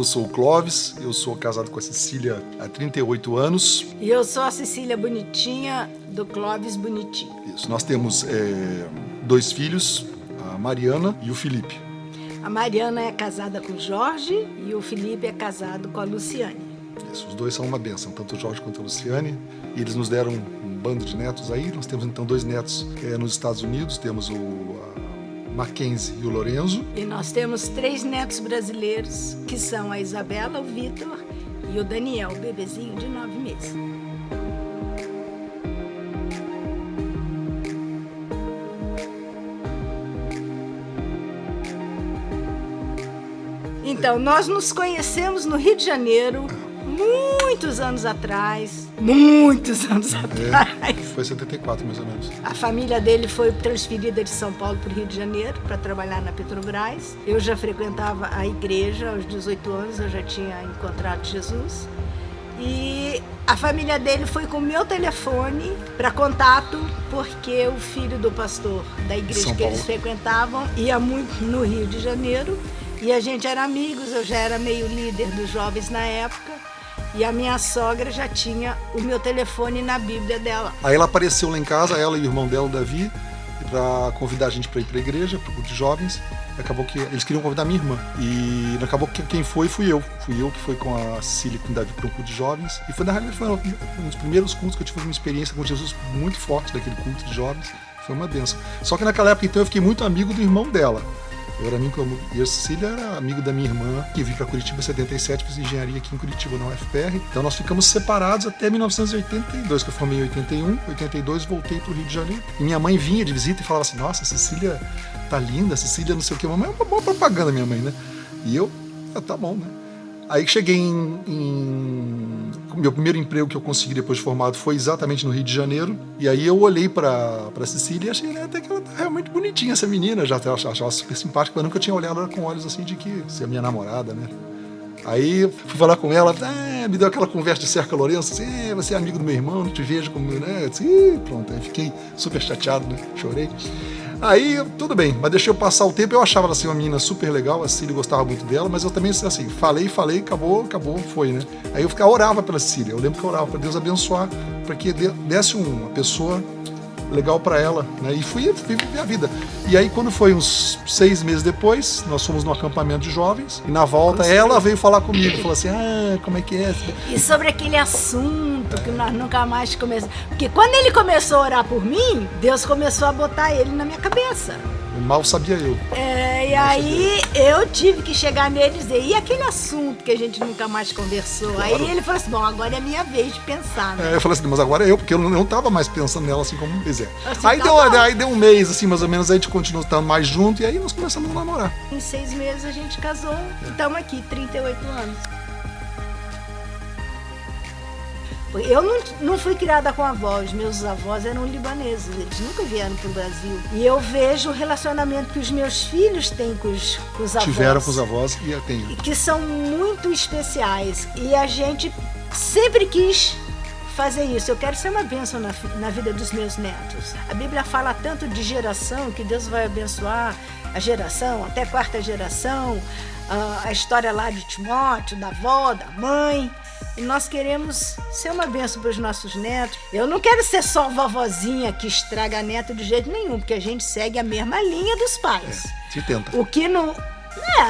sou o Clóvis, eu sou casado com a Cecília há 38 anos. E eu sou a Cecília Bonitinha, do Clóvis Bonitinho. Isso, nós temos 2 filhos, a Mariana e o Felipe. A Mariana é casada com o Jorge e o Felipe é casado com a Luciane. Isso, os dois são uma bênção, tanto o Jorge quanto a Luciane. E eles nos deram um bando de netos aí. Nós temos então 2 netos nos Estados Unidos, temos o Mackenzie e o Lorenzo. E nós temos 3 netos brasileiros, que são a Isabela, o Vitor e o Daniel, o bebezinho de 9 meses. Então, nós nos conhecemos no Rio de Janeiro, muitos anos atrás. Foi 74, mais ou menos. A família dele foi transferida de São Paulo para o Rio de Janeiro para trabalhar na Petrobras. Eu já frequentava a igreja aos 18 anos, eu já tinha encontrado Jesus. E a família dele foi com o meu telefone para contato, porque o filho do pastor da igreja que eles frequentavam ia muito no Rio de Janeiro. E a gente era amigos, eu já era meio líder dos jovens na época. E a minha sogra já tinha o meu telefone na Bíblia dela. Aí ela apareceu lá em casa, ela e o irmão dela, o Davi, para convidar a gente para ir para a igreja, para o grupo de jovens. Acabou que eles queriam convidar minha irmã. E acabou que quem foi fui eu. Fui eu que foi com a Cecília e com o Davi para um culto de jovens. E foi, na realidade, foi um dos primeiros cultos que eu tive uma experiência com Jesus muito forte daquele culto de jovens. Foi uma bênção. Só que naquela época, então, eu fiquei muito amigo do irmão dela. Eu era amigo, e a Cecília era amigo da minha irmã, que veio para Curitiba em 77, fiz engenharia aqui em Curitiba, na UFPR. Então nós ficamos separados até 1982, que eu formei em 81, 82 voltei para o Rio de Janeiro. E minha mãe vinha de visita e falava assim, nossa, a Cecília tá linda, a Cecília não sei o que, mamãe é uma boa propaganda, minha mãe, né? E eu, tá bom, né? Aí cheguei meu primeiro emprego que eu consegui depois de formado foi exatamente no Rio de Janeiro. E aí eu olhei pra Cecília e achei até que ela tá realmente bonitinha, essa menina. Já achava super simpática, mas nunca tinha olhado ela com olhos assim de que ser minha namorada, né? Aí fui falar com ela, me deu aquela conversa de Cerca Lourenço, assim, você é amigo do meu irmão, não te vejo como, né? Eu disse, pronto, aí fiquei super chateado, né? Chorei. Aí, tudo bem, mas deixei eu passar o tempo, eu achava ela assim uma menina super legal, a Cecília gostava muito dela, mas eu também assim, falei, acabou, foi, né? Aí eu orava pela Cecília, eu lembro que eu orava para Deus abençoar, para que desse uma pessoa legal para ela, né? E fui viver a vida. E aí, quando foi uns 6 meses depois, nós fomos no acampamento de jovens, e na volta ela veio falar comigo, falou assim, como é que é? E sobre aquele assunto que nós nunca mais começamos. Porque quando ele começou a orar por mim, Deus começou a botar ele na minha cabeça. Mal sabia eu. E aí eu tive que chegar nele e dizer, e aquele assunto que a gente nunca mais conversou? Claro. Aí ele falou assim, bom, agora é a minha vez de pensar, né? Eu falei assim, mas agora é eu, porque eu não tava mais pensando nela assim como quiser. Assim, aí deu um mês, assim, mais ou menos, aí a gente continuou estando mais junto e aí nós começamos a namorar. Em 6 meses a gente casou e estamos aqui, 38 anos. Eu não fui criada com avós, meus avós eram libaneses, eles nunca vieram para o Brasil. E eu vejo o relacionamento que os meus filhos têm com os avós. Tiveram com os avós e têm. Que são muito especiais. E a gente sempre quis fazer isso. Eu quero ser uma bênção na vida dos meus netos. A Bíblia fala tanto de geração, que Deus vai abençoar a geração, até a 4ª geração, a história lá de Timóteo, da avó, da mãe. E nós queremos ser uma bênção para os nossos netos. Eu não quero ser só a vovozinha que estraga neto de jeito nenhum, porque a gente segue a mesma linha dos pais. Se tenta. O que não...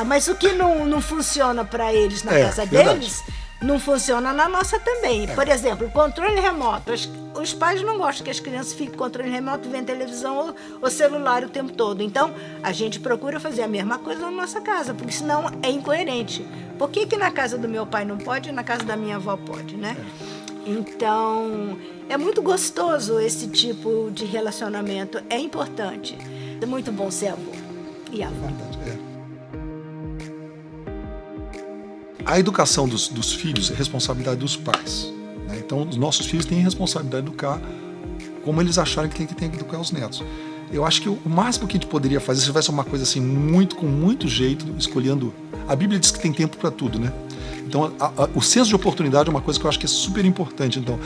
mas o que não funciona para eles na casa deles, não funciona na nossa também. Por exemplo, o controle remoto. Os pais não gostam que as crianças fiquem com controle remoto, vendo televisão ou celular o tempo todo. Então, a gente procura fazer a mesma coisa na nossa casa, porque senão é incoerente. Por que na casa do meu pai não pode e na casa da minha avó pode, né? Então, é muito gostoso esse tipo de relacionamento. É importante. É muito bom ser avô e avó. A educação dos filhos é responsabilidade dos pais, né? Então, os nossos filhos têm a responsabilidade de educar como eles acharem que tem que educar os netos. Eu acho que o máximo que a gente poderia fazer, se tivesse uma coisa assim, com muito jeito, escolhendo... A Bíblia diz que tem tempo para tudo, né? Então, o senso de oportunidade é uma coisa que eu acho que é super importante. Então,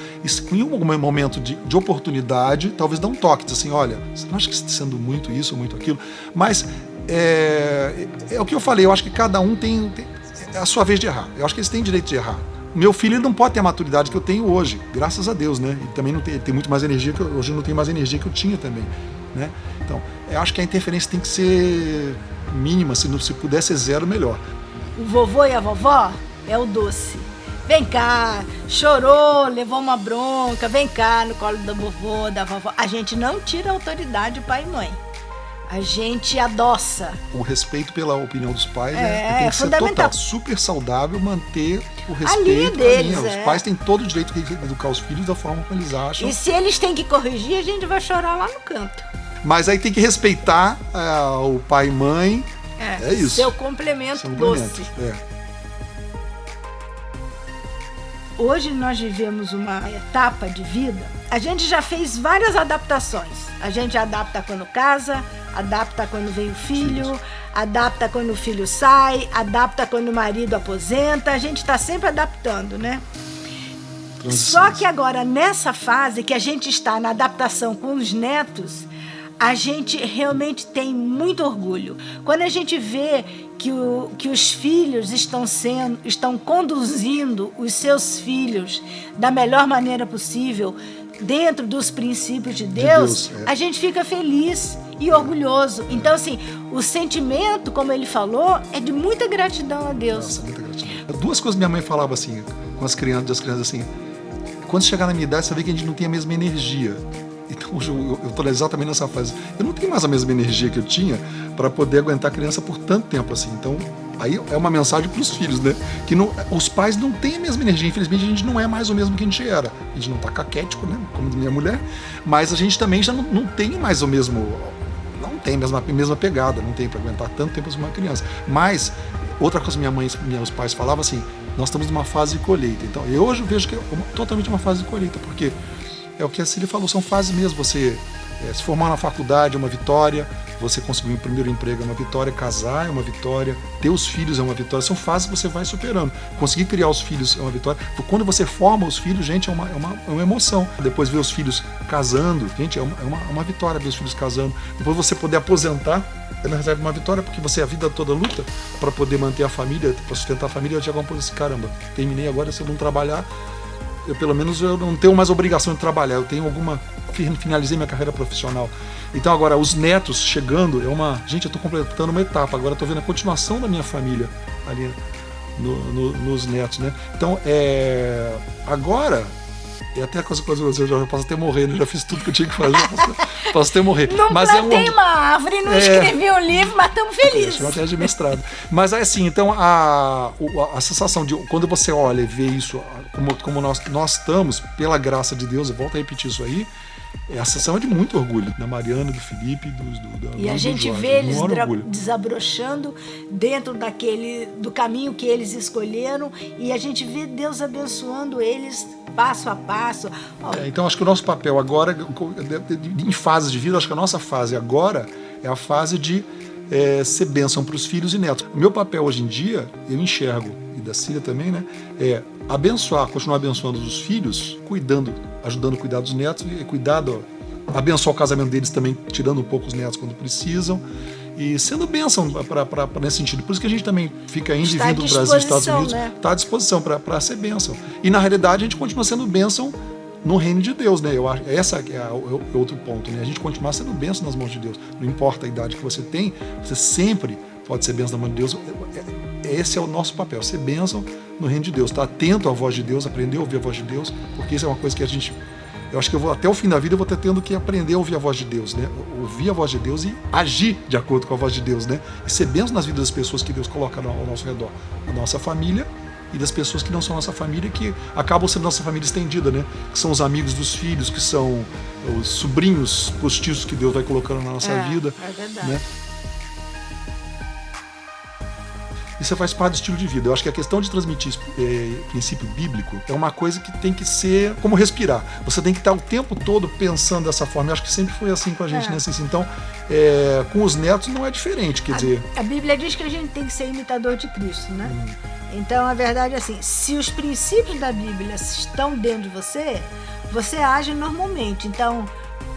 em um momento de oportunidade, talvez dá um toque, diz assim, olha, você não acha que está sendo muito isso ou muito aquilo? Mas é o que eu falei, eu acho que cada um tem é a sua vez de errar. Eu acho que eles têm direito de errar. Meu filho, ele não pode ter a maturidade que eu tenho hoje, graças a Deus, né? Ele também não tem, ele tem muito mais energia, hoje eu não tenho mais energia que eu tinha também, né? Então, eu acho que a interferência tem que ser mínima, se puder ser zero, melhor. O vovô e a vovó é o doce. Vem cá, chorou, levou uma bronca, vem cá no colo do vovô, da vovó. A gente não tira a autoridade de pai e mãe. A gente adoça. O respeito pela opinião dos pais é tem que ser fundamental. total. Super saudável manter o A respeito. linha deles, Os pais têm todo o direito de educar os filhos da forma como eles acham. E se eles têm que corrigir, a gente vai chorar lá no canto. Mas aí tem que respeitar o pai e mãe. É isso. Seu complemento doce. Hoje nós vivemos uma etapa de vida. A gente já fez várias adaptações. A gente adapta quando casa, adapta quando vem o filho, adapta quando o filho sai, adapta quando o marido aposenta. A gente está sempre adaptando, né? Só que agora, nessa fase que a gente está na adaptação com os netos, a gente realmente tem muito orgulho. Quando a gente vê que os filhos estão conduzindo os seus filhos da melhor maneira possível, dentro dos princípios de Deus, a gente fica feliz e orgulhoso. Então, assim, o sentimento, como ele falou, é de muita gratidão a Deus. Nossa, muita gratidão. Duas coisas minha mãe falava assim, com as crianças assim, quando chegar na minha idade, você vê que a gente não tem a mesma energia. Então, eu estou exatamente nessa fase. Eu não tenho mais a mesma energia que eu tinha para poder aguentar a criança por tanto tempo assim. Então, aí é uma mensagem para os filhos, né? Que os pais não têm a mesma energia. Infelizmente, a gente não é mais o mesmo que a gente era. A gente não está caquético, né? Como minha mulher. Mas a gente também já não tem mais o mesmo... Não tem a mesma pegada. Não tem para aguentar tanto tempo uma criança. Mas, outra coisa que meus pais falavam assim, nós estamos numa fase de colheita. Então, eu hoje vejo que é totalmente uma fase de colheita, porque... É o que a Cília falou, são fases mesmo. Você se formar na faculdade é uma vitória, você conseguir um primeiro emprego é uma vitória, casar é uma vitória, ter os filhos é uma vitória. São fases que você vai superando. Conseguir criar os filhos é uma vitória. Quando você forma os filhos, gente, é uma emoção. Depois ver os filhos casando, gente, é uma vitória ver os filhos casando. Depois você poder aposentar, na verdade, uma vitória, porque você a vida toda luta para poder manter a família, para sustentar a família. Eu chego a um ponto assim, caramba, terminei agora, se eu não trabalhar, pelo menos eu não tenho mais obrigação de trabalhar, eu tenho finalizei minha carreira profissional. Então agora, os netos chegando, gente, eu estou completando uma etapa, agora estou vendo a continuação da minha família ali nos netos, né? Então, agora, até a coisa eu já posso até morrer, né? Já fiz tudo que eu tinha que fazer, posso até morrer. Não plantei uma árvore, não escrevi um livro, mas estamos felizes. Chama até de mestrado. Mas é assim, então a sensação de quando você olha e vê isso, como nós estamos, pela graça de Deus, eu volto a repetir isso aí, a sensação é de muito orgulho, da Mariana, do Felipe, e a gente vê eles desabrochando dentro do caminho que eles escolheram, e a gente vê Deus abençoando eles passo a passo. Então acho que o nosso papel agora, em fases de vida, acho que a nossa fase agora é a fase de ser bênção para os filhos e netos. O meu papel hoje em dia, eu enxergo, e da Cília também, né, é continuar abençoando os filhos, ajudando a cuidar dos netos, e abençoar o casamento deles também, tirando um pouco os netos quando precisam, e sendo bênção nesse sentido. Por isso que a gente também fica indo e vindo do Brasil, Estados Unidos, está à disposição para ser bênção. E na realidade a gente continua sendo bênção no reino de Deus, né? Eu acho, essa é outro ponto, né? A gente continuar sendo bênção nas mãos de Deus. Não importa a idade que você tem, você sempre pode ser bênção na mão de Deus. Esse é o nosso papel, ser bênção no reino de Deus. Estar atento à voz de Deus, aprender a ouvir a voz de Deus, porque isso é uma coisa que eu acho que até o fim da vida eu vou estar tendo que aprender a ouvir a voz de Deus, né? Ouvir a voz de Deus e agir de acordo com a voz de Deus, né? E ser bênção nas vidas das pessoas que Deus coloca ao nosso redor, a nossa família e das pessoas que não são nossa família, que acabam sendo nossa família estendida, né? Que são os amigos dos filhos, que são os sobrinhos postiços que Deus vai colocando na nossa vida. É verdade. Né? Isso faz parte do estilo de vida. Eu acho que a questão de transmitir princípio bíblico é uma coisa que tem que ser como respirar. Você tem que estar o tempo todo pensando dessa forma. Eu acho que sempre foi assim com a gente, né? Então, com os netos não é diferente, quer dizer... A Bíblia diz que a gente tem que ser imitador de Cristo, né? Então, a verdade é assim, se os princípios da Bíblia estão dentro de você, você age normalmente. Então,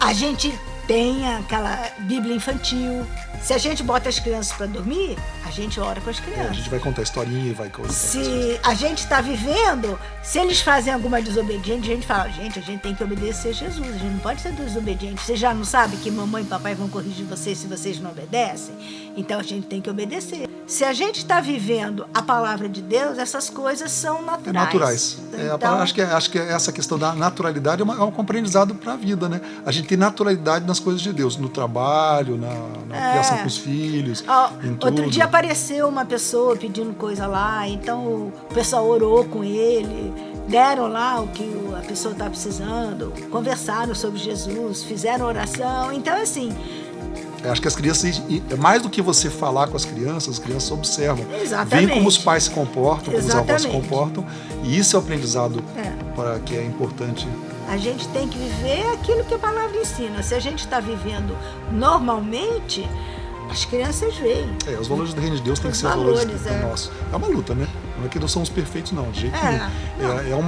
a gente tem aquela Bíblia infantil. Se a gente bota as crianças para dormir, a gente ora com as crianças. A gente vai contar historinha e vai contar. Se a gente está vivendo, se eles fazem alguma desobediência, a gente fala, gente, a gente tem que obedecer a Jesus, a gente não pode ser desobediente. Você já não sabe que mamãe e papai vão corrigir vocês se vocês não obedecem? Então a gente tem que obedecer. Se a gente está vivendo a palavra de Deus, essas coisas são naturais. Então, acho que essa questão da naturalidade é um aprendizado para a vida, né? A gente tem naturalidade nas coisas de Deus, no trabalho, na criação com os filhos, em tudo. Outro dia apareceu uma pessoa pedindo coisa lá, então o pessoal orou com ele, deram lá o que a pessoa está precisando, conversaram sobre Jesus, fizeram oração. Então, assim... Acho que as crianças, mais do que você falar com as crianças observam. Exatamente. Veem como os pais se comportam, como os avós se Exatamente. comportam, e isso é o aprendizado que é importante. A gente tem que viver aquilo que a palavra ensina. Se a gente está vivendo normalmente, as crianças veem. Os valores do reino de Deus têm que ser os valores do nosso. É uma luta, né? Não é que não somos perfeitos, não, de jeito nenhum.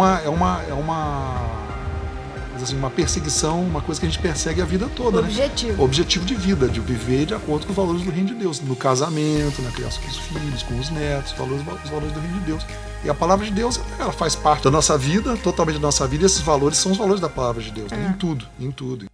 Uma perseguição, uma coisa que a gente persegue a vida toda, Objetivo. né? Objetivo de vida, de viver de acordo com os valores do reino de Deus, no casamento, na criação com os filhos, com os netos, os valores do reino de Deus. E a palavra de Deus, ela faz parte da nossa vida, totalmente da nossa vida, e esses valores são os valores da palavra de Deus, né? Em tudo.